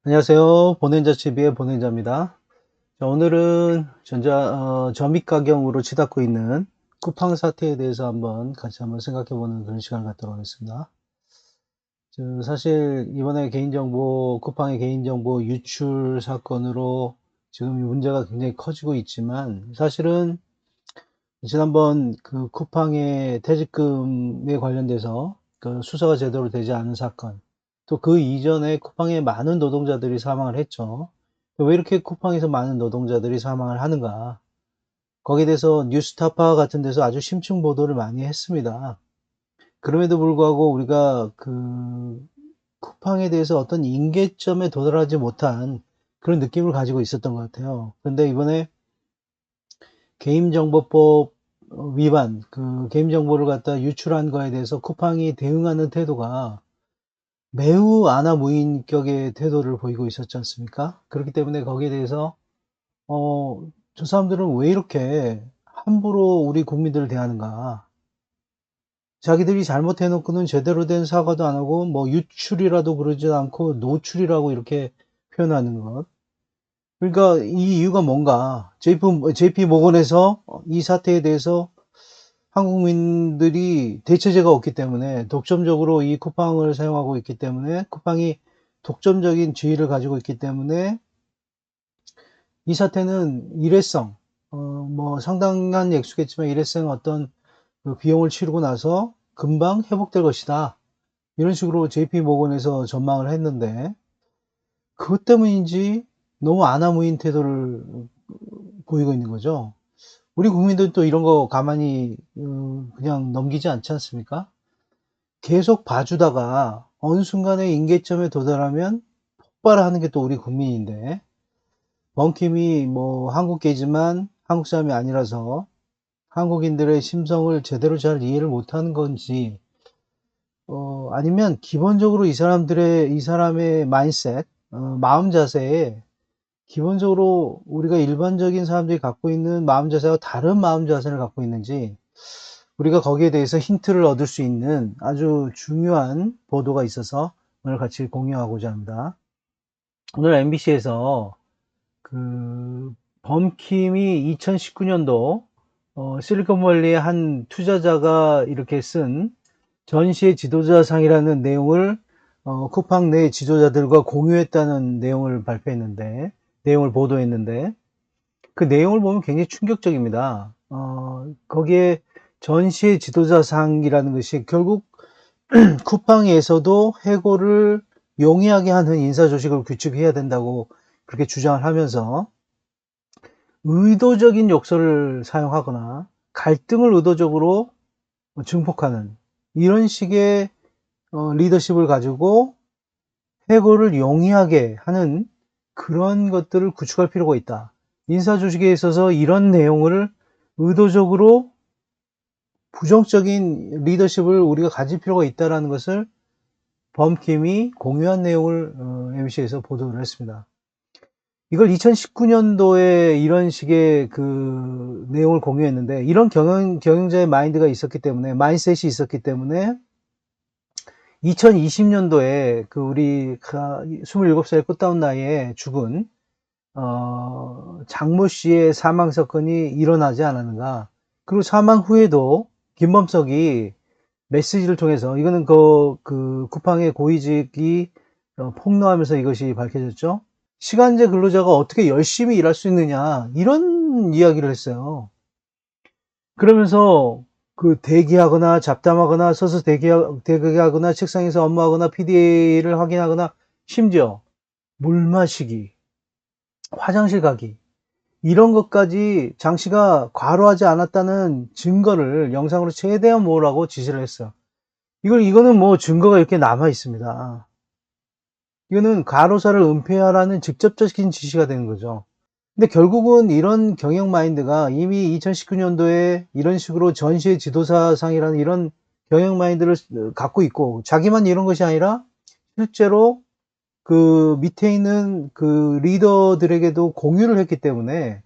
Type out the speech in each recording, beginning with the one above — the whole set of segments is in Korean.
안녕하세요. 보낸자TV의 보낸자입니다. 자, 오늘은 저mit 가경으로 치닫고 있는 쿠팡 사태에 대해서 같이 한번 생각해보는 그런 시간을 갖도록 하겠습니다. 사실 이번에 쿠팡의 개인정보 유출 사건으로 지금 이 문제가 굉장히 커지고 있지만, 사실은 지난번 그 쿠팡의 퇴직금에 관련돼서 그 수사가 제대로 되지 않은 사건, 또 그 이전에 쿠팡에 많은 노동자들이 사망을 했죠. 왜 이렇게 쿠팡에서 많은 노동자들이 사망을 하는가? 거기에 대해서 뉴스타파 같은 데서 아주 심층 보도를 많이 했습니다. 그럼에도 불구하고 우리가 그 쿠팡에 대해서 어떤 임계점에 도달하지 못한 그런 느낌을 가지고 있었던 것 같아요. 그런데 이번에 개인정보법 위반, 그 개인정보를 갖다 유출한 거에 대해서 쿠팡이 대응하는 태도가 매우 아나무인격의 태도를 보이고 있었지 않습니까? 그렇기 때문에 거기에 대해서 저 사람들은 왜 이렇게 함부로 우리 국민들을 대하는가? 자기들이 잘못해놓고는 제대로 된 사과도 안 하고 뭐 유출이라도 그러지 않고 노출이라고 이렇게 표현하는 것. 그러니까 이 이유가 뭔가? JP 모건에서 이 사태에 대해서 한국민들이 대체제가 없기 때문에 독점적으로 이 쿠팡을 사용하고 있기 때문에 쿠팡이 독점적인 지위를 가지고 있기 때문에 이 사태는 일회성, 뭐 상당한 액수겠지만 일회성 어떤 그 비용을 치르고 나서 금방 회복될 것이다. 이런 식으로 JP 모건에서 전망을 했는데 그것 때문인지 너무 아나무인 태도를 보이고 있는 거죠. 우리 국민들은 또 이런 거 가만히 그냥 넘기지 않지 않습니까? 계속 봐주다가 어느 순간에 임계점에 도달하면 폭발하는 게 또 우리 국민인데 번킴이 뭐 한국계지만 한국 사람이 아니라서 한국인들의 심성을 제대로 잘 이해를 못하는 건지 아니면 기본적으로 이 사람의 마인셋, 마음 자세에 기본적으로 우리가 일반적인 사람들이 갖고 있는 마음 자세와 다른 마음 자세를 갖고 있는지 우리가 거기에 대해서 힌트를 얻을 수 있는 아주 중요한 보도가 있어서 오늘 같이 공유하고자 합니다. 오늘 MBC에서 그 범킴이 2019년도 실리콘밸리의 한 투자자가 이렇게 쓴 전시의 지도자상이라는 내용을 쿠팡 내 지도자들과 공유했다는 내용을 보도했는데 그 내용을 보면 굉장히 충격적입니다. 거기에 전시의 지도자상이라는 것이 결국 쿠팡에서도 해고를 용이하게 하는 인사조직을 구축해야 된다고 그렇게 주장을 하면서 의도적인 욕설을 사용하거나 갈등을 의도적으로 증폭하는 이런 식의 리더십을 가지고 해고를 용이하게 하는 그런 것들을 구축할 필요가 있다. 인사조직에 있어서 이런 내용을 의도적으로 부정적인 리더십을 우리가 가질 필요가 있다는 것을 범킴이 공유한 내용을 MBC에서 보도를 했습니다. 이걸 2019년도에 이런 식의 그 내용을 공유했는데 이런 경영자의 마인드가 있었기 때문에 마인셋이 있었기 때문에 2020년도에 그 우리 27살 꽃다운 나이에 죽은 장모 씨의 사망 사건이 일어나지 않았는가. 그리고 사망 후에도 김범석이 메시지를 통해서 이거는 그 쿠팡의 고위직이 폭로하면서 이것이 밝혀졌죠. 시간제 근로자가 어떻게 열심히 일할 수 있느냐 이런 이야기를 했어요. 그러면서 그 대기하거나 잡담하거나 서서 대기하거나 책상에서 업무하거나 PDA를 확인하거나 심지어 물 마시기, 화장실 가기 이런 것까지 장 씨가 과로하지 않았다는 증거를 영상으로 최대한 모으라고 지시를 했어요. 이거는 뭐 증거가 이렇게 남아 있습니다. 이거는 과로사를 은폐하라는 직접적인 지시가 되는 거죠. 근데 결국은 이런 경영 마인드가 이미 2019년도에 이런 식으로 전시의 지도사상이라는 이런 경영 마인드를 갖고 있고 자기만 이런 것이 아니라 실제로 그 밑에 있는 그 리더들에게도 공유를 했기 때문에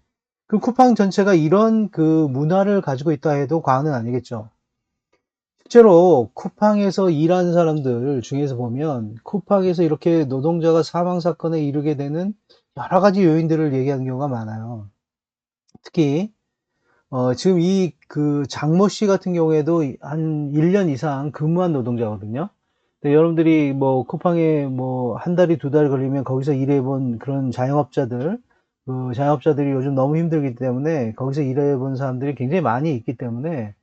그 쿠팡 전체가 이런 그 문화를 가지고 있다 해도 과언은 아니겠죠. 실제로 쿠팡에서 일하는 사람들 중에서 보면 쿠팡에서 이렇게 노동자가 사망 사건에 이르게 되는 여러 가지 요인들을 얘기하는 경우가 많아요. 특히 지금 이 그 장모 씨 같은 경우에도 한 1년 이상 근무한 노동자거든요. 근데 여러분들이 뭐 쿠팡에 뭐 한 달이 2달 걸리면 거기서 일해 본 그런 자영업자들, 그 자영업자들이 요즘 너무 힘들기 때문에 거기서 일해 본 사람들이 굉장히 많이 있기 때문에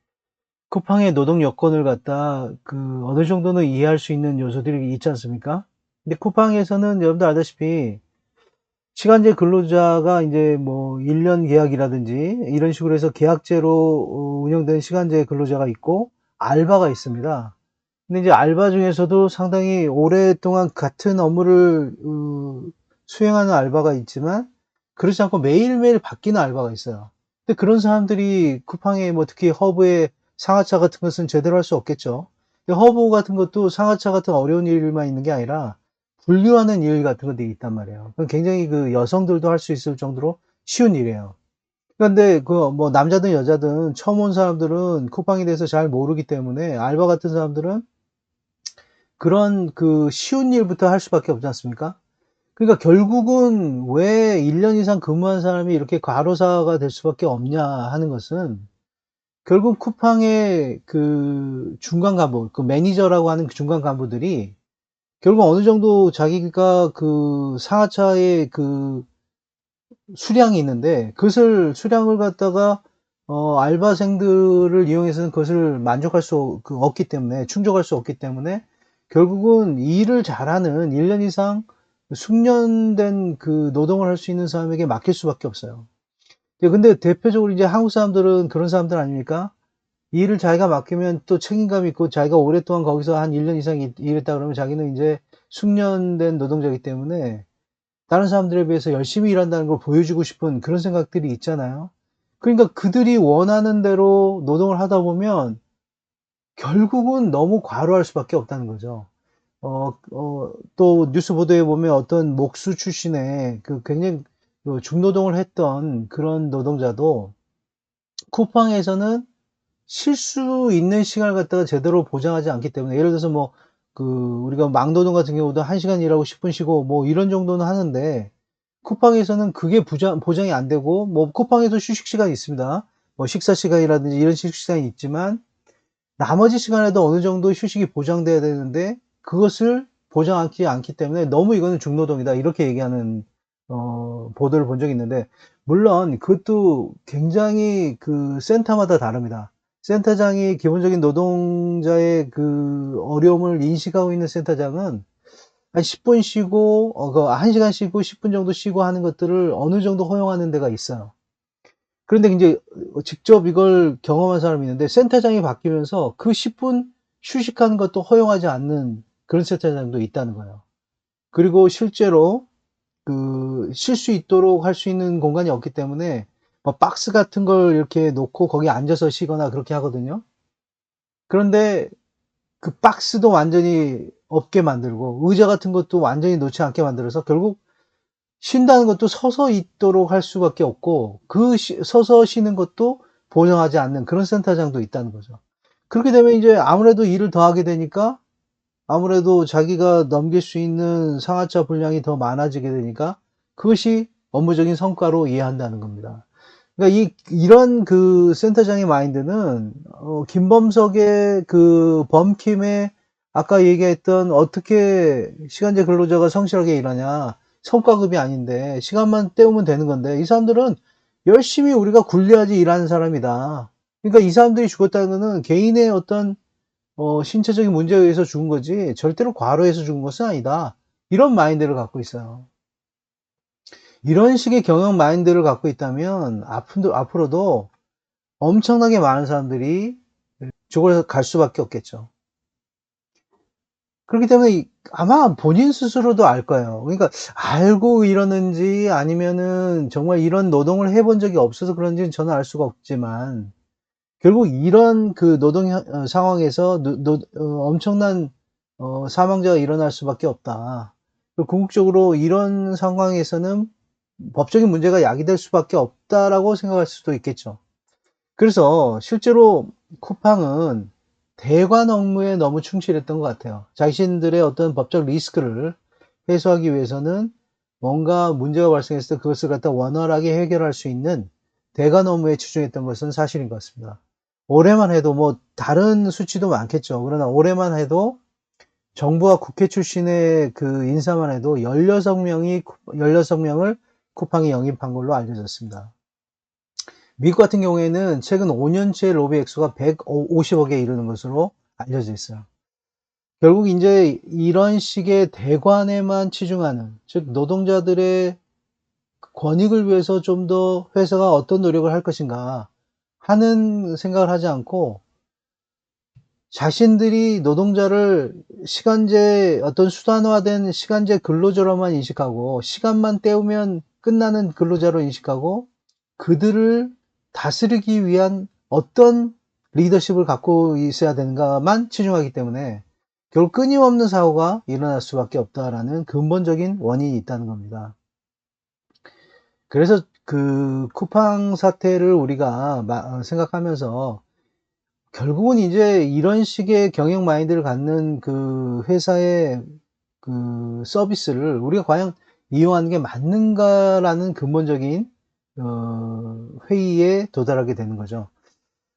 쿠팡의 노동 여건을 갖다 그 어느 정도는 이해할 수 있는 요소들이 있지 않습니까? 근데 쿠팡에서는 여러분들 알다시피 시간제 근로자가 이제 뭐 1년 계약이라든지 이런 식으로 해서 계약제로 운영된 시간제 근로자가 있고 알바가 있습니다. 근데 이제 알바 중에서도 상당히 오랫동안 같은 업무를 수행하는 알바가 있지만 그렇지 않고 매일매일 바뀌는 알바가 있어요. 근데 그런 사람들이 쿠팡에 뭐 특히 허브에 상하차 같은 것은 제대로 할 수 없겠죠. 근데 허브 같은 것도 상하차 같은 어려운 일만 있는 게 아니라 분류하는 일 같은 것들이 있단 말이에요. 그건 굉장히 그 여성들도 할 수 있을 정도로 쉬운 일이에요. 그런데 그 뭐 남자든 여자든 처음 온 사람들은 쿠팡에 대해서 잘 모르기 때문에 알바 같은 사람들은 그런 그 쉬운 일부터 할 수밖에 없지 않습니까? 그러니까 결국은 왜 1년 이상 근무한 사람이 이렇게 과로사가 될 수밖에 없냐 하는 것은 결국 쿠팡의 그 중간 간부, 그 매니저라고 하는 그 중간 간부들이 결국 어느 정도 자기가 그 상하차의 그 수량이 있는데 그것을 수량을 갖다가 알바생들을 이용해서는 그것을 만족할 수 없기 때문에 충족할 수 없기 때문에 결국은 일을 잘하는 1년 이상 숙련된 그 노동을 할 수 있는 사람에게 맡길 수밖에 없어요. 예, 근데 대표적으로 이제 한국 사람들은 그런 사람들 아닙니까? 일을 자기가 맡기면 또 책임감이 있고 자기가 오랫동안 거기서 한 1년 이상 일했다 그러면 자기는 이제 숙련된 노동자이기 때문에 다른 사람들에 비해서 열심히 일한다는 걸 보여주고 싶은 그런 생각들이 있잖아요. 그러니까 그들이 원하는 대로 노동을 하다 보면 결국은 너무 과로할 수밖에 없다는 거죠. 또 뉴스 보도에 보면 어떤 목수 출신의 그 굉장히 그 중노동을 했던 그런 노동자도 쿠팡에서는 쉴 수 있는 시간을 갖다가 제대로 보장하지 않기 때문에 예를 들어서 뭐 그 우리가 막노동 같은 경우도 1시간 일하고 10분 쉬고 뭐 이런 정도는 하는데 쿠팡에서는 그게 보장이 안 되고 뭐 쿠팡에도 휴식 시간이 있습니다. 뭐 식사 시간이라든지 이런 휴식 시간이 있지만 나머지 시간에도 어느 정도 휴식이 보장돼야 되는데 그것을 보장하지 않기 때문에 너무 이거는 중노동이다 이렇게 얘기하는 보도를 본 적이 있는데 물론 그것도 굉장히 그 센터마다 다릅니다. 센터장이 기본적인 노동자의 그 어려움을 인식하고 있는 센터장은 한 10분 쉬고 그 1시간 쉬고 10분 정도 쉬고 하는 것들을 어느 정도 허용하는 데가 있어요. 그런데 이제 직접 이걸 경험한 사람이 있는데 센터장이 바뀌면서 그 10분 휴식하는 것도 허용하지 않는 그런 센터장도 있다는 거예요. 그리고 실제로 그 쉴 수 있도록 할 수 있는 공간이 없기 때문에 뭐 박스 같은 걸 이렇게 놓고 거기 앉아서 쉬거나 그렇게 하거든요. 그런데 그 박스도 완전히 없게 만들고 의자 같은 것도 완전히 놓지 않게 만들어서 결국 쉰다는 것도 서서 있도록 할 수밖에 없고 그 서서 쉬는 것도 보장하지 않는 그런 센터장도 있다는 거죠. 그렇게 되면 이제 아무래도 일을 더 하게 되니까 아무래도 자기가 넘길 수 있는 상하차 분량이 더 많아지게 되니까 그것이 업무적인 성과로 이해한다는 겁니다. 그러니까 이런 그 센터장의 마인드는 김범석의 그 범킴의 아까 얘기했던 어떻게 시간제 근로자가 성실하게 일하냐 성과급이 아닌데 시간만 때우면 되는 건데 이 사람들은 열심히 우리가 굴려야지 일하는 사람이다. 그러니까 이 사람들이 죽었다는 것은 개인의 어떤 신체적인 문제에 의해서 죽은 거지 절대로 과로해서 죽은 것은 아니다. 이런 마인드를 갖고 있어요. 이런 식의 경영 마인드를 갖고 있다면 앞으로도 엄청나게 많은 사람들이 죽어서 갈 수밖에 없겠죠. 그렇기 때문에 아마 본인 스스로도 알 거예요. 그러니까 알고 이러는지 아니면은 정말 이런 노동을 해본 적이 없어서 그런지는 저는 알 수가 없지만 결국 이런 그 노동 상황에서 엄청난 사망자가 일어날 수밖에 없다. 궁극적으로 이런 상황에서는 법적인 문제가 야기될 수밖에 없다라고 생각할 수도 있겠죠. 그래서 실제로 쿠팡은 대관 업무에 너무 충실했던 것 같아요. 자신들의 어떤 법적 리스크를 해소하기 위해서는 뭔가 문제가 발생했을 때 그것을 갖다 원활하게 해결할 수 있는 대관 업무에 치중했던 것은 사실인 것 같습니다. 올해만 해도 뭐 다른 수치도 많겠죠. 그러나 올해만 해도 정부와 국회 출신의 그 인사만 해도 16명을 쿠팡이 영입한 걸로 알려졌습니다. 미국 같은 경우에는 최근 5년치의 로비 액수가 150억에 이르는 것으로 알려져 있어요. 결국 이제 이런 식의 대관에만 치중하는, 즉 노동자들의 권익을 위해서 좀 더 회사가 어떤 노력을 할 것인가 하는 생각을 하지 않고 자신들이 노동자를 시간제, 어떤 수단화된 시간제 근로자로만 인식하고 시간만 때우면 끝나는 근로자로 인식하고 그들을 다스리기 위한 어떤 리더십을 갖고 있어야 되는가만 치중하기 때문에 결국 끊임없는 사고가 일어날 수밖에 없다라는 근본적인 원인이 있다는 겁니다. 그래서 그 쿠팡 사태를 우리가 생각하면서 결국은 이제 이런 식의 경영 마인드를 갖는 그 회사의 그 서비스를 우리가 과연 이용하는 게 맞는가라는 근본적인 회의에 도달하게 되는 거죠.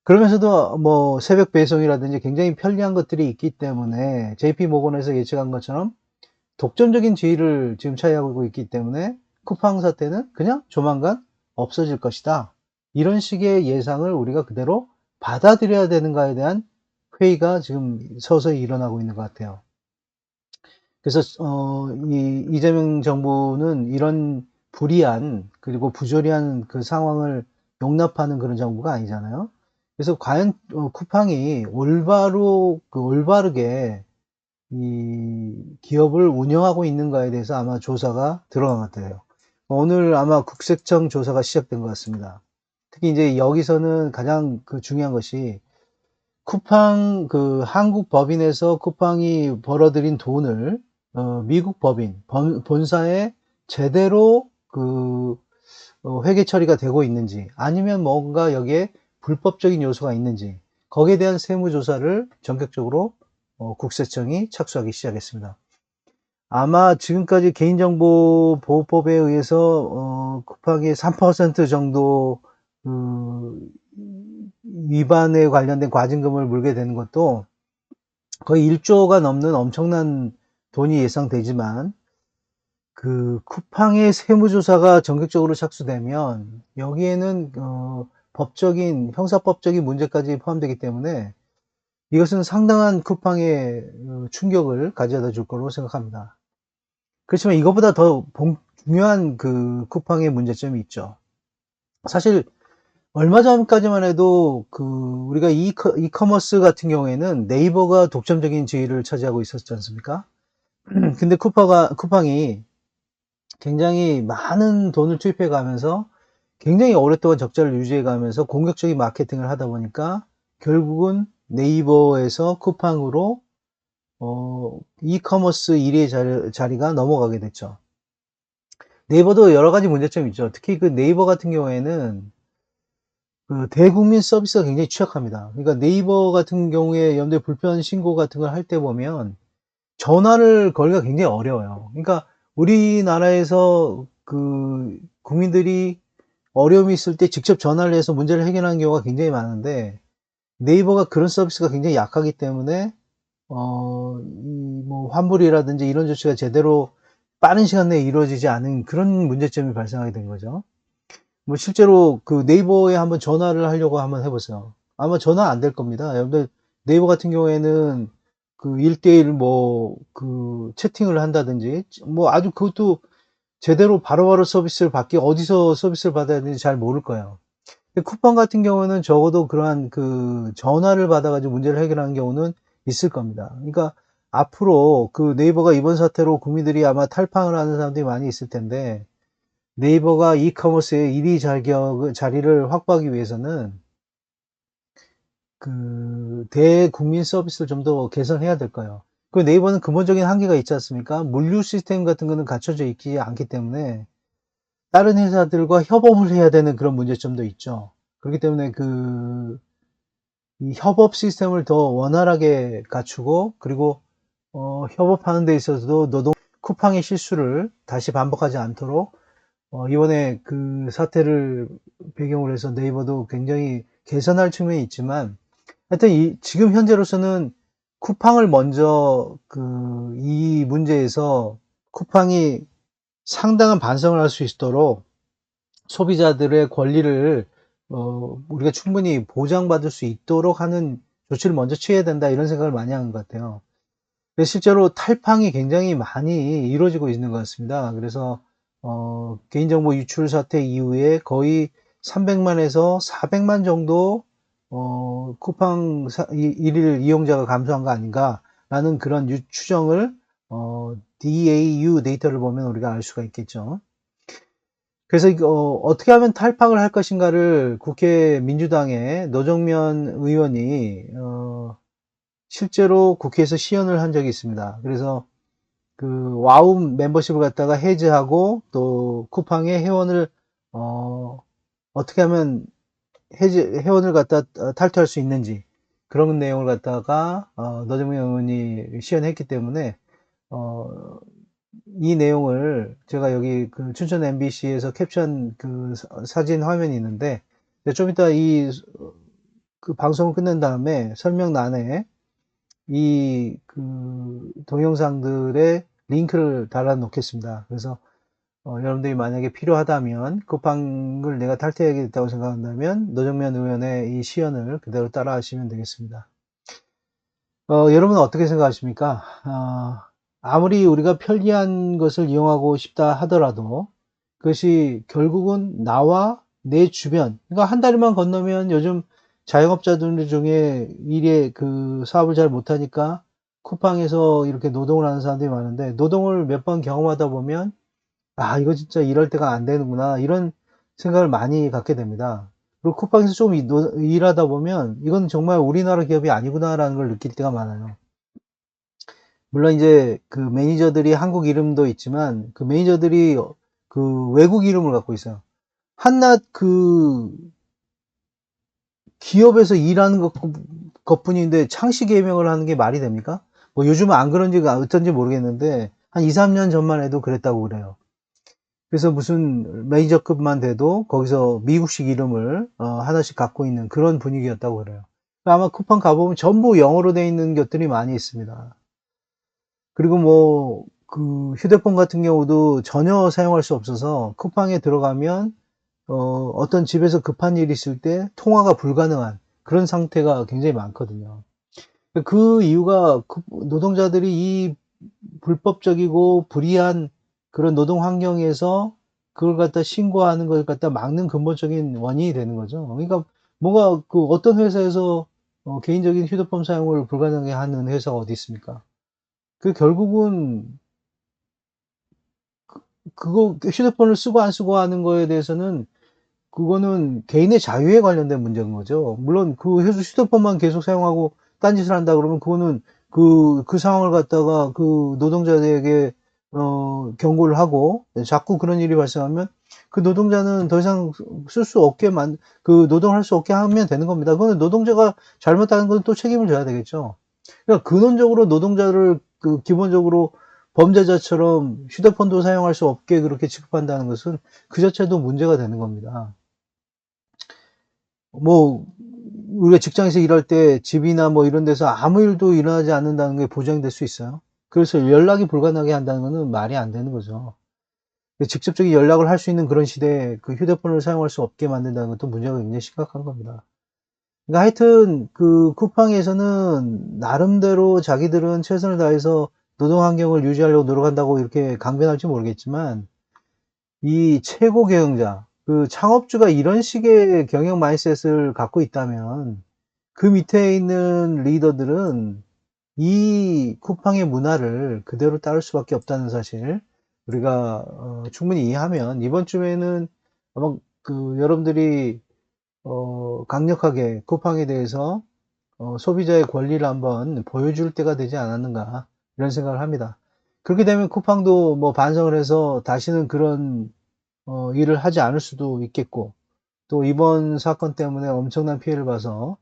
그러면서도 뭐 새벽 배송이라든지 굉장히 편리한 것들이 있기 때문에 JP 모건에서 예측한 것처럼 독점적인 지위를 지금 차지하고 있기 때문에 쿠팡 사태는 그냥 조만간 없어질 것이다. 이런 식의 예상을 우리가 그대로 받아들여야 되는가에 대한 회의가 지금 서서히 일어나고 있는 것 같아요. 그래서 이재명 정부는 이런 불이한 그리고 부조리한 그 상황을 용납하는 그런 정부가 아니잖아요. 그래서 과연 쿠팡이 올바르게 이 기업을 운영하고 있는가에 대해서 아마 조사가 들어간 것 같아요. 오늘 아마 국세청 조사가 시작된 것 같습니다. 특히 이제 여기서는 가장 그 중요한 것이 쿠팡 그 한국 법인에서 쿠팡이 벌어들인 돈을 미국 법인 본사에 제대로 그 회계 처리가 되고 있는지 아니면 뭔가 여기에 불법적인 요소가 있는지 거기에 대한 세무조사를 전격적으로 국세청이 착수하기 시작했습니다. 아마 지금까지 개인정보보호법에 의해서 쿠팡이 3% 정도 그 위반에 관련된 과징금을 물게 되는 것도 거의 1조가 넘는 엄청난 돈이 예상되지만 그 쿠팡의 세무조사가 전격적으로 착수되면 여기에는 법적인 형사법적인 문제까지 포함되기 때문에 이것은 상당한 쿠팡의 충격을 가져다 줄 거로 생각합니다. 그렇지만 이것보다 더 중요한 그 쿠팡의 문제점이 있죠. 사실 얼마 전까지만 해도 그 우리가 이커머스 같은 경우에는 네이버가 독점적인 지위를 차지하고 있었지 않습니까? 근데 쿠팡이 굉장히 많은 돈을 투입해 가면서 굉장히 오랫동안 적자를 유지해 가면서 공격적인 마케팅을 하다 보니까 결국은 네이버에서 쿠팡으로 이커머스 1위의 자리가 넘어가게 됐죠. 네이버도 여러 가지 문제점이 있죠. 특히 그 네이버 같은 경우에는 그 대국민 서비스가 굉장히 취약합니다. 그러니까 네이버 같은 경우에 연대 불편 신고 같은 걸 할 때 보면 전화를 걸기가 굉장히 어려워요. 그러니까 우리나라에서 그 국민들이 어려움이 있을 때 직접 전화를 해서 문제를 해결하는 경우가 굉장히 많은데 네이버가 그런 서비스가 굉장히 약하기 때문에 뭐 환불이라든지 이런 조치가 제대로 빠른 시간 내에 이루어지지 않은 그런 문제점이 발생하게 된 거죠. 뭐 실제로 그 네이버에 한번 전화를 하려고 한번 해보세요. 아마 전화 안 될 겁니다. 여러분들 네이버 같은 경우에는 그 1대1 뭐 그 채팅을 한다든지 뭐 아주 그것도 제대로 바로바로 서비스를 받기 어디서 서비스를 받아야 되는지 잘 모를 거예요. 쿠팡 같은 경우는 적어도 그러한 그 전화를 받아가지고 문제를 해결하는 경우는 있을 겁니다. 그러니까 앞으로 그 네이버가 이번 사태로 국민들이 아마 탈팡을 하는 사람들이 많이 있을 텐데 네이버가 이커머스의 1위 자리를 확보하기 위해서는 그 대국민 서비스를 좀 더 개선해야 될 거예요. 그 네이버는 근본적인 한계가 있지 않습니까? 물류 시스템 같은 거는 갖춰져 있지 않기 때문에 다른 회사들과 협업을 해야 되는 그런 문제점도 있죠. 그렇기 때문에 그 이 협업 시스템을 더 원활하게 갖추고, 그리고 협업하는 데 있어서도 쿠팡의 실수를 다시 반복하지 않도록 이번에 그 사태를 배경으로 해서 네이버도 굉장히 개선할 측면이 있지만, 하여튼 지금 현재로서는 쿠팡을 먼저 이 문제에서 쿠팡이 상당한 반성을 할 수 있도록 소비자들의 권리를 우리가 충분히 보장받을 수 있도록 하는 조치를 먼저 취해야 된다, 이런 생각을 많이 하는 것 같아요. 그래서 실제로 탈팡이 굉장히 많이 이루어지고 있는 것 같습니다. 그래서 개인정보 유출 사태 이후에 거의 300만에서 400만 정도 쿠팡 일일 이용자가 감소한 거 아닌가라는 그런 추정을 DAU 데이터를 보면 우리가 알 수가 있겠죠. 그래서 어떻게 하면 탈팡을 할 것인가를 국회 민주당의 노정면 의원이 실제로 국회에서 시연을 한 적이 있습니다. 그래서 그 와우 멤버십을 갖다가 해제하고, 또 쿠팡의 회원을 어떻게 하면 회원을 갖다 탈퇴할 수 있는지, 그런 내용을 갖다가 노정면 의원이 시연했기 때문에 이 내용을 제가 여기 그 춘천 MBC에서 캡처한 그 사진 화면이 있는데, 좀 이따 그 방송을 끝낸 다음에 설명란에 이 그 동영상들의 링크를 달아 놓겠습니다. 그래서 여러분들이 만약에 필요하다면, 쿠팡을 내가 탈퇴하겠다고 생각한다면 노정면 의원의 이 시연을 그대로 따라 하시면 되겠습니다. 여러분은 어떻게 생각하십니까? 아무리 우리가 편리한 것을 이용하고 싶다 하더라도 그것이 결국은 나와 내 주변, 그러니까 한 다리만 건너면 요즘 자영업자들 중에 일에 그 사업을 잘 못하니까 쿠팡에서 이렇게 노동을 하는 사람들이 많은데, 노동을 몇 번 경험하다 보면 이거 진짜 이럴 때가 안 되는구나, 이런 생각을 많이 갖게 됩니다. 그리고 쿠팡에서 좀 일하다 보면 이건 정말 우리나라 기업이 아니구나라는 걸 느낄 때가 많아요. 물론 이제 그 매니저들이 한국 이름도 있지만, 그 매니저들이 그 외국 이름을 갖고 있어요. 한낱 그 기업에서 일하는 것뿐인데 창씨 개명을 하는 게 말이 됩니까? 뭐 요즘은 안 그런지가 어떤지 모르겠는데 한 2, 3년 전만 해도 그랬다고 그래요. 그래서 무슨 매니저급만 돼도 거기서 미국식 이름을 하나씩 갖고 있는 그런 분위기였다고 그래요. 아마 쿠팡 가보면 전부 영어로 돼 있는 것들이 많이 있습니다. 그리고 뭐 그 휴대폰 같은 경우도 전혀 사용할 수 없어서 쿠팡에 들어가면 어떤 집에서 급한 일이 있을 때 통화가 불가능한 그런 상태가 굉장히 많거든요. 그 이유가 노동자들이 이 불법적이고 불이한 그런 노동 환경에서 그걸 갖다 신고하는 걸 갖다 막는 근본적인 원인이 되는 거죠. 그러니까 뭐가 그 어떤 회사에서 개인적인 휴대폰 사용을 불가능하게 하는 회사가 어디 있습니까? 그 결국은 그거 휴대폰을 쓰고 안 쓰고 하는 거에 대해서는 그거는 개인의 자유에 관련된 문제인 거죠. 물론 그 휴대폰만 계속 사용하고 딴짓을 한다 그러면 그거는 그 상황을 갖다가 그 노동자에게 경고를 하고, 자꾸 그런 일이 발생하면 그 노동자는 더 이상 쓸 수 없게 그 노동을 할 수 없게 하면 되는 겁니다. 그거는 노동자가 잘못하는 건 또 책임을 져야 되겠죠. 그러니까 근원적으로 노동자를 그 기본적으로 범죄자처럼 휴대폰도 사용할 수 없게 그렇게 취급한다는 것은 그 자체도 문제가 되는 겁니다. 뭐 우리가 직장에서 일할 때 집이나 뭐 이런 데서 아무 일도 일어나지 않는다는 게 보장될 수 있어요? 그래서 연락이 불가능하게 한다는 것은 말이 안 되는 거죠. 직접적인 연락을 할 수 있는 그런 시대에 그 휴대폰을 사용할 수 없게 만든다는 것도 문제가 굉장히 심각한 겁니다. 그러니까 하여튼 그 쿠팡에서는 나름대로 자기들은 최선을 다해서 노동 환경을 유지하려고 노력한다고 이렇게 강변할지 모르겠지만, 이 최고 경영자, 그 창업주가 이런 식의 경영 마인드셋을 갖고 있다면 그 밑에 있는 리더들은 이 쿠팡의 문화를 그대로 따를 수밖에 없다는 사실, 우리가 충분히 이해하면 이번 주에는 아마 그 여러분들이 강력하게 쿠팡에 대해서 소비자의 권리를 한번 보여줄 때가 되지 않았는가, 이런 생각을 합니다. 그렇게 되면 쿠팡도 뭐 반성을 해서 다시는 그런 일을 하지 않을 수도 있겠고, 또 이번 사건 때문에 엄청난 피해를 봐서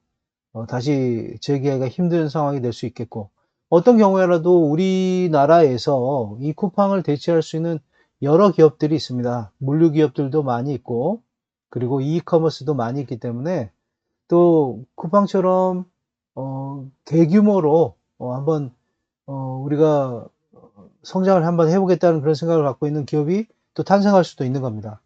다시 재개가 힘든 상황이 될 수 있겠고, 어떤 경우에라도 우리나라에서 이 쿠팡을 대체할 수 있는 여러 기업들이 있습니다. 물류 기업들도 많이 있고, 그리고 이커머스도 많이 있기 때문에 또 쿠팡처럼 대규모로 한번 우리가 성장을 한번 해보겠다는 그런 생각을 갖고 있는 기업이 또 탄생할 수도 있는 겁니다.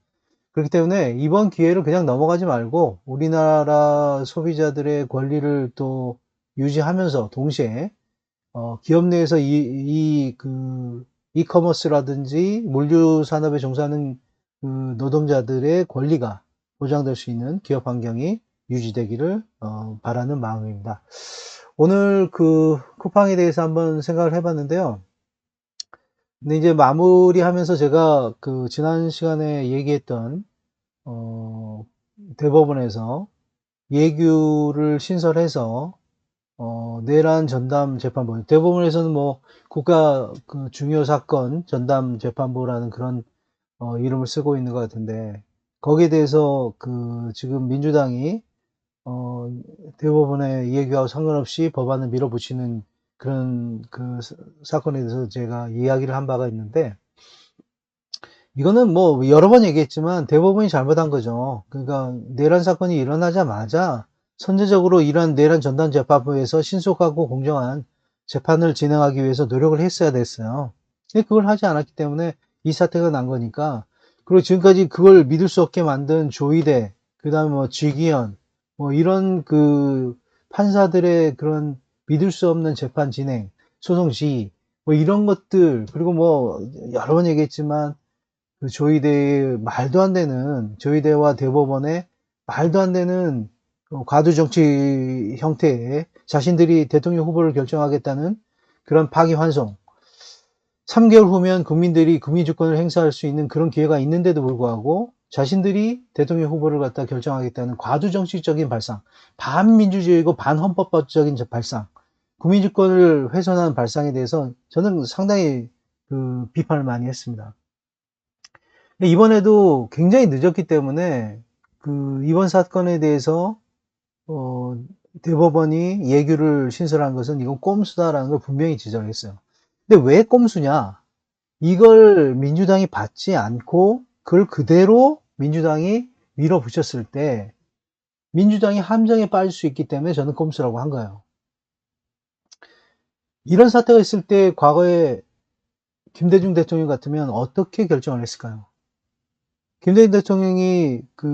그렇기 때문에 이번 기회를 그냥 넘어가지 말고 우리나라 소비자들의 권리를 또 유지하면서 동시에 기업 내에서 이커머스라든지 물류 산업에 종사하는 그 노동자들의 권리가 보장될 수 있는 기업 환경이 유지되기를 바라는 마음입니다. 오늘 그 쿠팡에 대해서 한번 생각을 해봤는데요. 근데 이제 마무리하면서 제가 그 지난 시간에 얘기했던 대법원에서 예규를 신설해서 내란 전담 재판부, 대법원에서는 뭐 국가 그 중요 사건 전담 재판부라는 그런 이름을 쓰고 있는 것 같은데, 거기에 대해서 그 지금 민주당이 대법원의 예규하고 상관없이 법안을 밀어붙이는 그런 그 사건에 대해서 제가 이야기를 한 바가 있는데, 이거는 뭐 여러 번 얘기했지만 대법원이 잘못한 거죠. 그러니까 내란 사건이 일어나자마자 선제적으로 이러한 내란 전담 재판부에서 신속하고 공정한 재판을 진행하기 위해서 노력을 했어야 됐어요. 근데 그걸 하지 않았기 때문에 이 사태가 난 거니까. 그리고 지금까지 그걸 믿을 수 없게 만든 조이대, 그 다음에 뭐 쥐기현, 뭐 이런 그 판사들의 그런 믿을 수 없는 재판 진행, 소송 지휘, 뭐 이런 것들, 그리고 뭐 여러 번 얘기했지만 그 조이대의 말도 안 되는, 조이대와 대법원의 말도 안 되는 과도 정치 형태의 자신들이 대통령 후보를 결정하겠다는 그런 파기환송. 3개월 후면 국민들이 국민주권을 행사할 수 있는 그런 기회가 있는데도 불구하고 자신들이 대통령 후보를 갖다 결정하겠다는 과도 정치적인 발상, 반민주주의고 반헌법적인 발상, 국민주권을 훼손하는 발상에 대해서 저는 상당히 그 비판을 많이 했습니다. 이번에도 굉장히 늦었기 때문에 그 이번 사건에 대해서 어, 대법원이 예규를 신설한 것은 이건 꼼수다라는 걸 분명히 지적했어요. 근데 왜 꼼수냐? 이걸 민주당이 받지 않고 그걸 그대로 민주당이 밀어붙였을 때 민주당이 함정에 빠질 수 있기 때문에 저는 꼼수라고 한 거예요. 이런 사태가 있을 때 과거에 김대중 대통령 같으면 어떻게 결정을 했을까요? 김대중 대통령이 그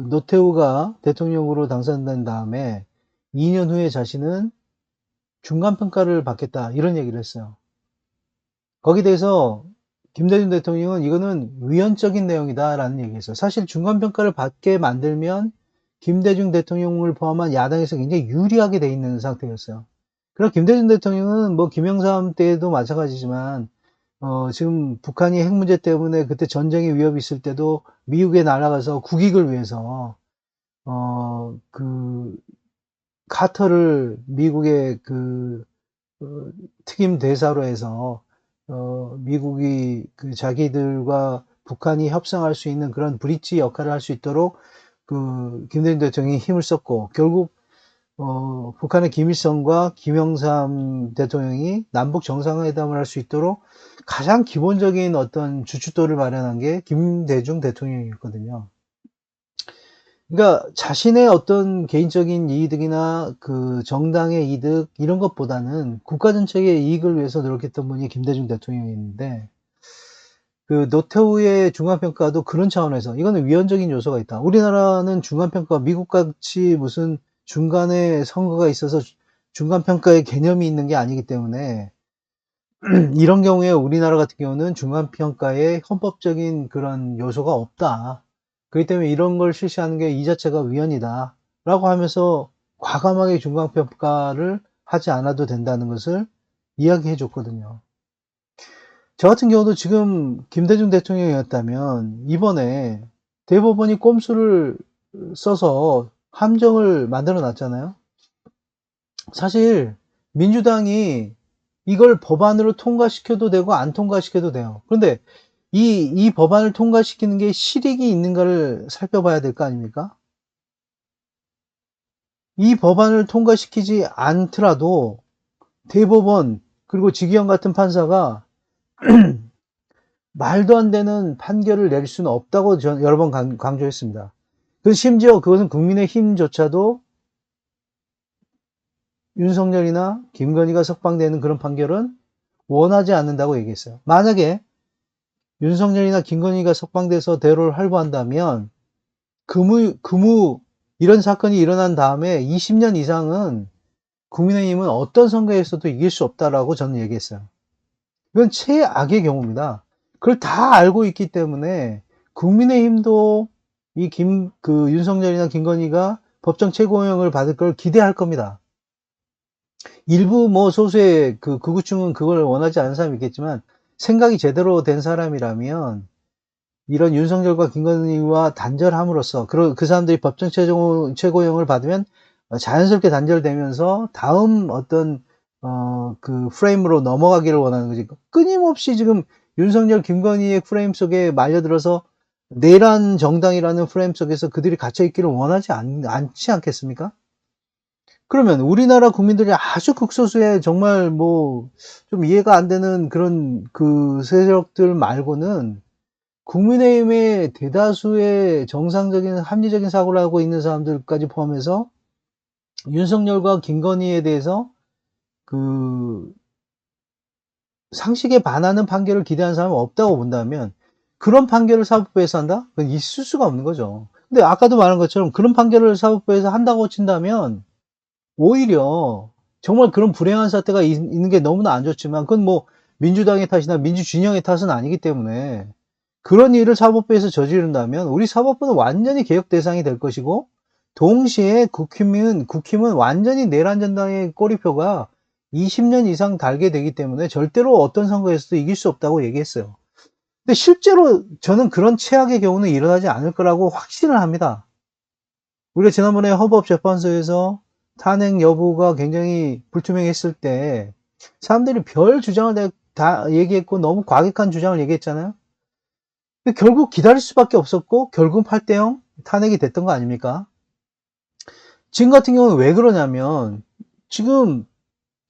노태우가 대통령으로 당선된 다음에 2년 후에 자신은 중간평가를 받겠다 이런 얘기를 했어요. 거기에 대해서 김대중 대통령은 이거는 위헌적인 내용이다 라는 얘기했어요. 사실 중간평가를 받게 만들면 김대중 대통령을 포함한 야당에서 굉장히 유리하게 돼 있는 상태였어요. 그럼 김대중 대통령은 뭐 김영삼 때도 마찬가지지만 지금 북한이 핵 문제 때문에 그때 전쟁의 위협이 있을 때도 미국에 날아가서 국익을 위해서, 그, 카터를 미국의 특임 대사로 해서, 미국이 그 자기들과 북한이 협상할 수 있는 그런 브릿지 역할을 할 수 있도록 김대중 대통령이 힘을 썼고, 결국 북한의 김일성과 김영삼 대통령이 남북 정상회담을 할 수 있도록 가장 기본적인 어떤 주춧돌을 마련한 게 김대중 대통령이었거든요. 그러니까 자신의 어떤 개인적인 이득이나 그 정당의 이득 이런 것보다는 국가 전체의 이익을 위해서 노력했던 분이 김대중 대통령이었는데, 그 노태우의 중간평가도 그런 차원에서 이거는 위헌적인 요소가 있다. 우리나라는 중간평가, 미국같이 무슨 중간에 선거가 있어서 중간평가의 개념이 있는 게 아니기 때문에 이런 경우에 우리나라 같은 경우는 중간평가에 헌법적인 그런 요소가 없다. 그렇기 때문에 이런 걸 실시하는 게 이 자체가 위헌이다 라고 하면서 과감하게 중간평가를 하지 않아도 된다는 것을 이야기해 줬거든요. 저 같은 경우도 지금 김대중 대통령이었다면 이번에 대법원이 꼼수를 써서 함정을 만들어 놨잖아요. 사실 민주당이 이걸 법안으로 통과시켜도 되고 안 통과시켜도 돼요. 그런데 이 법안을 통과시키는 게 실익이 있는가를 살펴봐야 될 거 아닙니까? 이 법안을 통과시키지 않더라도 대법원 그리고 지기현 같은 판사가 말도 안 되는 판결을 내릴 수는 없다고 전 여러 번 강조했습니다. 심지어 그것은 국민의힘조차도 윤석열이나 김건희가 석방되는 그런 판결은 원하지 않는다고 얘기했어요. 만약에 윤석열이나 김건희가 석방돼서 대로를 할부한다면 이런 사건이 일어난 다음에 20년 이상은 국민의힘은 어떤 선거에서도 이길 수 없다라고 저는 얘기했어요. 이건 최악의 경우입니다. 그걸 다 알고 있기 때문에 국민의힘도 윤석열이나 김건희가 법정 최고형을 받을 걸 기대할 겁니다. 일부 소수의 극우층은 그걸 원하지 않는 사람이 있겠지만 생각이 제대로 된 사람이라면 이런 윤석열과 김건희와 단절함으로써 그 사람들이 법정 최고형을 받으면 자연스럽게 단절되면서 다음 어떤 프레임으로 넘어가기를 원하는 거지. 끊임없이 지금 윤석열, 김건희의 프레임 속에 말려들어서 내란 정당이라는 프레임 속에서 그들이 갇혀있기를 원하지 않지 않겠습니까? 그러면 우리나라 국민들이 아주 극소수의 정말 좀 이해가 안 되는 그런 세력들 말고는 국민의힘의 대다수의 정상적인 합리적인 사고를 하고 있는 사람들까지 포함해서 윤석열과 김건희에 대해서 상식에 반하는 판결을 기대하는 사람은 없다고 본다면 그런 판결을 사법부에서 한다? 그건 있을 수가 없는 거죠. 근데 아까도 말한 것처럼 그런 판결을 사법부에서 한다고 친다면 오히려 정말 그런 불행한 사태가 있는 게 너무나 안 좋지만 그건 민주당의 탓이나 민주진영의 탓은 아니기 때문에 그런 일을 사법부에서 저지른다면 우리 사법부는 완전히 개혁 대상이 될 것이고 동시에 국힘은 완전히 내란 전당의 꼬리표가 20년 이상 달게 되기 때문에 절대로 어떤 선거에서도 이길 수 없다고 얘기했어요. 근데 실제로 저는 그런 최악의 경우는 일어나지 않을 거라고 확신을 합니다. 우리가 지난번에 헌법재판소에서 탄핵 여부가 굉장히 불투명했을 때 사람들이 별 주장을 다 얘기했고 너무 과격한 주장을 얘기했잖아요. 근데 결국 기다릴 수밖에 없었고 결국은 8대0 탄핵이 됐던 거 아닙니까? 지금 같은 경우는 왜 그러냐면 지금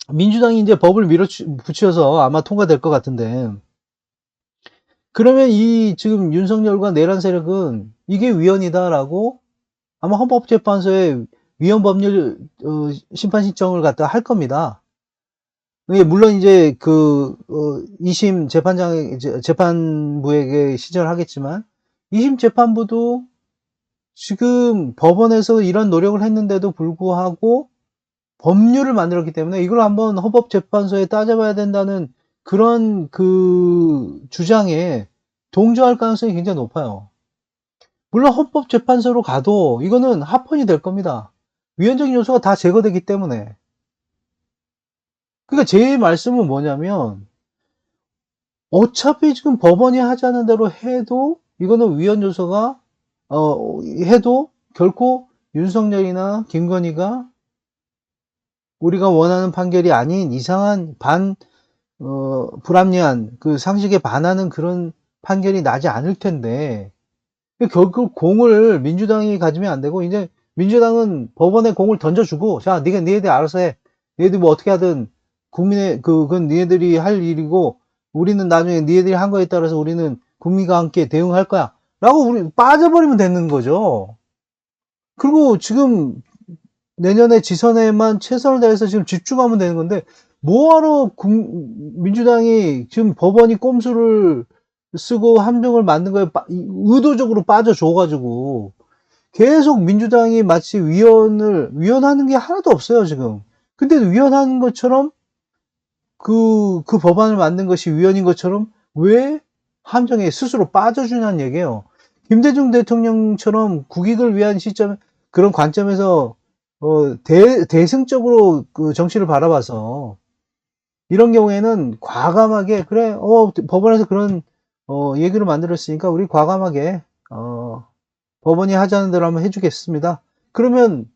민주당이 이제 법을 밀어붙여서 아마 통과될 것 같은데 그러면 지금 윤석열과 내란 세력은 이게 위헌이다라고 아마 헌법재판소에 위헌법률 심판 신청을 갖다 할 겁니다. 물론 이제 2심 재판부에게 시전을 하겠지만 2심 재판부도 지금 법원에서 이런 노력을 했는데도 불구하고 법률을 만들었기 때문에 이걸 한번 헌법재판소에 따져봐야 된다는 그런 주장에 동조할 가능성이 굉장히 높아요. 물론 헌법재판소로 가도 이거는 합헌이 될 겁니다. 위헌적인 요소가 다 제거되기 때문에. 그러니까 제 말씀은 뭐냐면 어차피 지금 법원이 하자는 대로 해도 이거는 위헌 요소가 해도 결코 윤석열이나 김건희가 우리가 원하는 판결이 아닌 이상한 불합리한 상식에 반하는 그런 판결이 나지 않을 텐데 결국 공을 민주당이 가지면 안 되고 이제 민주당은 법원에 공을 던져주고 자 니네들 알아서 해. 니네들 어떻게 하든 국민의 그건 니네들이 할 일이고 우리는 나중에 니네들이 한 거에 따라서 우리는 국민과 함께 대응할 거야 라고 우리 빠져버리면 되는 거죠. 그리고 지금 내년에 지선에만 최선을 다해서 지금 집중하면 되는 건데 뭐하러 민주당이 지금 법원이 꼼수를 쓰고 함정을 만든 거에 의도적으로 빠져줘가지고 계속 민주당이 마치 위헌하는 게 하나도 없어요 지금. 근데 위헌하는 것처럼 그 법안을 만든 것이 위헌인 것처럼 왜 함정에 스스로 빠져주냐는 얘기예요. 김대중 대통령처럼 국익을 위한 그런 관점에서 대승적으로 정치를 바라봐서 이런 경우에는 과감하게 그래 법원에서 그런 얘기를 만들었으니까 우리 과감하게 법원이 하자는 대로 한번 해주겠습니다. 그러면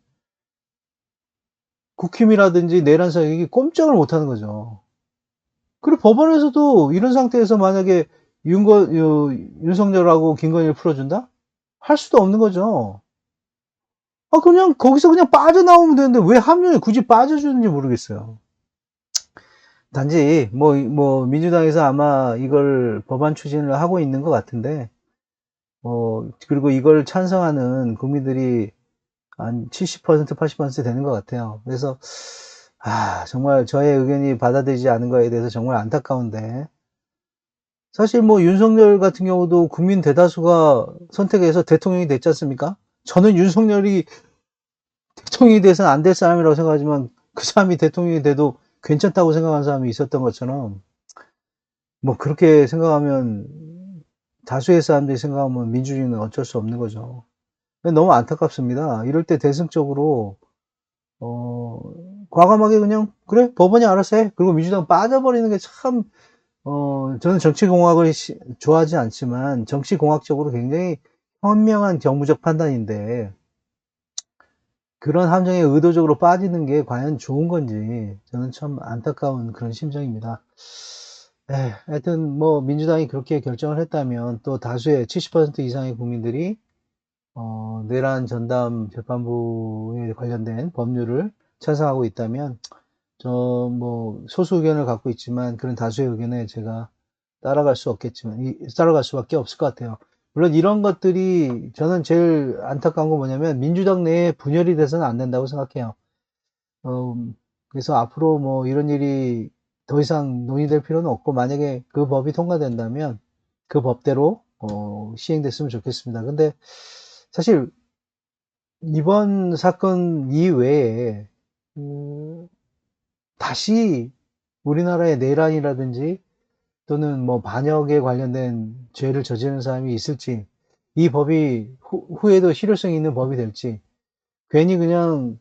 국힘이라든지 내란 세력이 꼼짝을 못하는 거죠. 그리고 법원에서도 이런 상태에서 만약에 윤석열하고 김건희를 풀어준다? 할 수도 없는 거죠. 그냥 거기서 그냥 빠져나오면 되는데 왜 함정에 굳이 빠져주는지 모르겠어요. 단지 민주당에서 아마 이걸 법안 추진을 하고 있는 것 같은데, 그리고 이걸 찬성하는 국민들이 한 70%, 80% 되는 것 같아요. 그래서 정말 저의 의견이 받아들이지 않은 거에 대해서 정말 안타까운데, 사실 윤석열 같은 경우도 국민 대다수가 선택해서 대통령이 됐지 않습니까? 저는 윤석열이 대통령이 돼서는 안 될 사람이라고 생각하지만 그 사람이 대통령이 돼도 괜찮다고 생각하는 사람이 있었던 것처럼, 그렇게 생각하면, 다수의 사람들이 생각하면 민주주의는 어쩔 수 없는 거죠. 너무 안타깝습니다. 이럴 때 대승적으로 어, 과감하게 그냥 그래 법원이 알아서 해. 그리고 민주당 빠져버리는 게 참, 저는 정치공학을 좋아하지 않지만 정치공학적으로 굉장히 현명한 정무적 판단인데, 그런 함정에 의도적으로 빠지는 게 과연 좋은 건지 저는 참 안타까운 그런 심정입니다. 하여튼 민주당이 그렇게 결정을 했다면 또 다수의 70% 이상의 국민들이 내란 전담 재판부에 관련된 법률을 찬성하고 있다면, 저 소수 의견을 갖고 있지만 그런 다수의 의견에 제가 따라갈 수밖에 없을 것 같아요. 물론 이런 것들이 저는 제일 안타까운 건 뭐냐면 민주당 내에 분열이 돼서는 안 된다고 생각해요. 어, 그래서 앞으로 이런 일이 더 이상 논의될 필요는 없고, 만약에 그 법이 통과된다면 그 법대로 시행됐으면 좋겠습니다. 근데 사실 이번 사건 이외에 다시 우리나라의 내란이라든지 또는 반역에 관련된 죄를 저지른 사람이 있을지, 이 법이 후에도 실효성이 있는 법이 될지, 괜히 그냥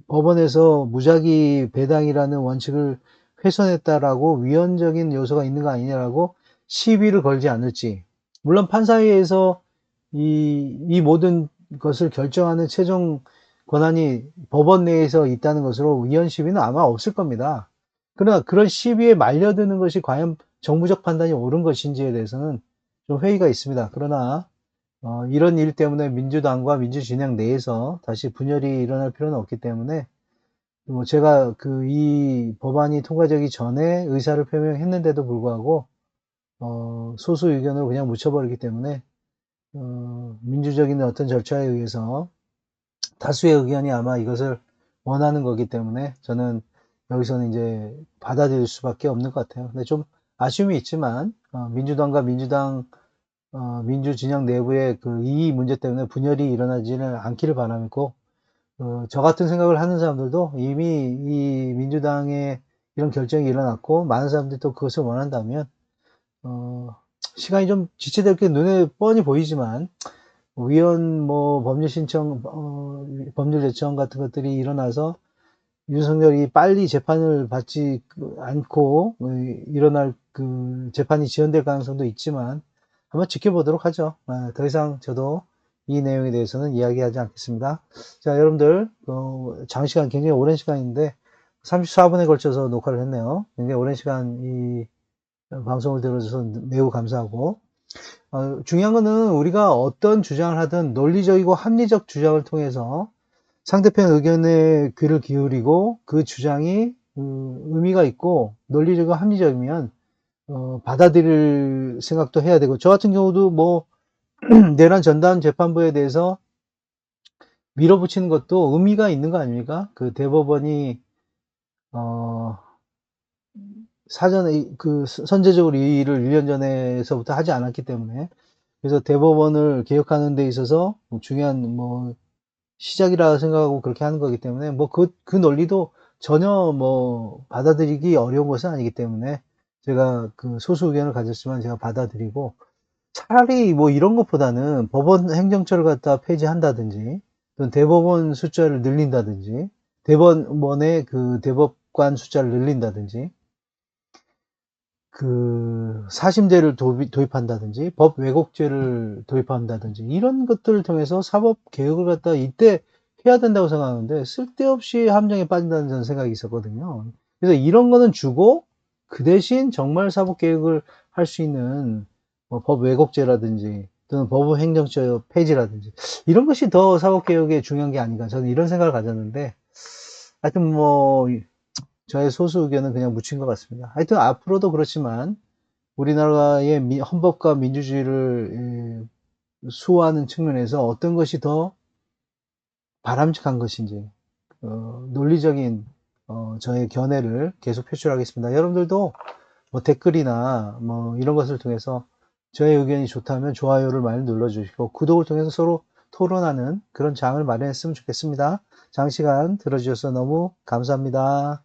법원에서 무작위 배당이라는 원칙을 훼손했다라고 위헌적인 요소가 있는 거 아니냐라고 시비를 걸지 않을지. 물론 판사회에서 이 모든 것을 결정하는 최종 권한이 법원 내에서 있다는 것으로 위헌 시비는 아마 없을 겁니다. 그러나 그런 시비에 말려드는 것이 과연 정부적 판단이 옳은 것인지에 대해서는 좀 회의가 있습니다. 그러나 이런 일 때문에 민주당과 민주진영 내에서 다시 분열이 일어날 필요는 없기 때문에, 제가 이 법안이 통과되기 전에 의사를 표명했는데도 불구하고 소수 의견으로 그냥 묻혀버리기 때문에, 민주적인 어떤 절차에 의해서 다수의 의견이 아마 이것을 원하는 거기 때문에 저는 여기서는 이제 받아들일 수밖에 없는 것 같아요. 근데 좀 아쉬움이 있지만, 민주당과 민주 진영 내부의 이 문제 때문에 분열이 일어나지는 않기를 바라고, 저 같은 생각을 하는 사람들도 이미 이 민주당의 이런 결정이 일어났고 많은 사람들이 또 그것을 원한다면, 시간이 좀 지체될 게 눈에 뻔히 보이지만, 위헌 법률 신청, 법률 제청 같은 것들이 일어나서 윤석열이 빨리 재판을 받지 않고 일어날 재판이 지연될 가능성도 있지만 한번 지켜보도록 하죠. 더 이상 저도 이 내용에 대해서는 이야기하지 않겠습니다. 자, 여러분들, 장시간, 굉장히 오랜 시간인데 34분에 걸쳐서 녹화를 했네요. 굉장히 오랜 시간 이 방송을 들어줘서 매우 감사하고, 중요한 거는 우리가 어떤 주장을 하든 논리적이고 합리적 주장을 통해서 상대편 의견에 귀를 기울이고 그 주장이 의미가 있고 논리적이고 합리적이면 받아들일 생각도 해야 되고, 저 같은 경우도 내란 전담 재판부에 대해서 밀어붙이는 것도 의미가 있는 거 아닙니까? 그 대법원이 사전에 선제적으로 이 일을 1년 전에서부터 하지 않았기 때문에, 그래서 대법원을 개혁하는 데 있어서 중요한 시작이라 생각하고 그렇게 하는 거기 때문에 그 논리도 전혀 받아들이기 어려운 것은 아니기 때문에 제가 소수 의견을 가졌지만 제가 받아들이고, 차라리 이런 것보다는 법원 행정처를 갖다 폐지한다든지 또는 대법원 숫자를 늘린다든지 대법원의 대법관 숫자를 늘린다든지 사심제를 도입한다든지 법 왜곡죄를 도입한다든지 이런 것들을 통해서 사법 개혁을 갖다 이때 해야 된다고 생각하는데, 쓸데없이 함정에 빠진다는 저는 생각이 있었거든요. 그래서 이런 거는 주고 그 대신 정말 사법 개혁을 할 수 있는 법 왜곡죄라든지 또는 법원행정처 폐지라든지 이런 것이 더 사법개혁에 중요한 게 아닌가 저는 이런 생각을 가졌는데 하여튼 뭐 저의 소수 의견은 그냥 묻힌 것 같습니다. 하여튼 앞으로도 그렇지만 우리나라의 헌법과 민주주의를 수호하는 측면에서 어떤 것이 더 바람직한 것인지 논리적인 저의 견해를 계속 표출하겠습니다. 여러분들도 뭐 댓글이나 뭐 이런 것을 통해서 저의 의견이 좋다면 좋아요를 많이 눌러주시고 구독을 통해서 서로 토론하는 그런 장을 마련했으면 좋겠습니다. 장시간 들어주셔서 너무 감사합니다.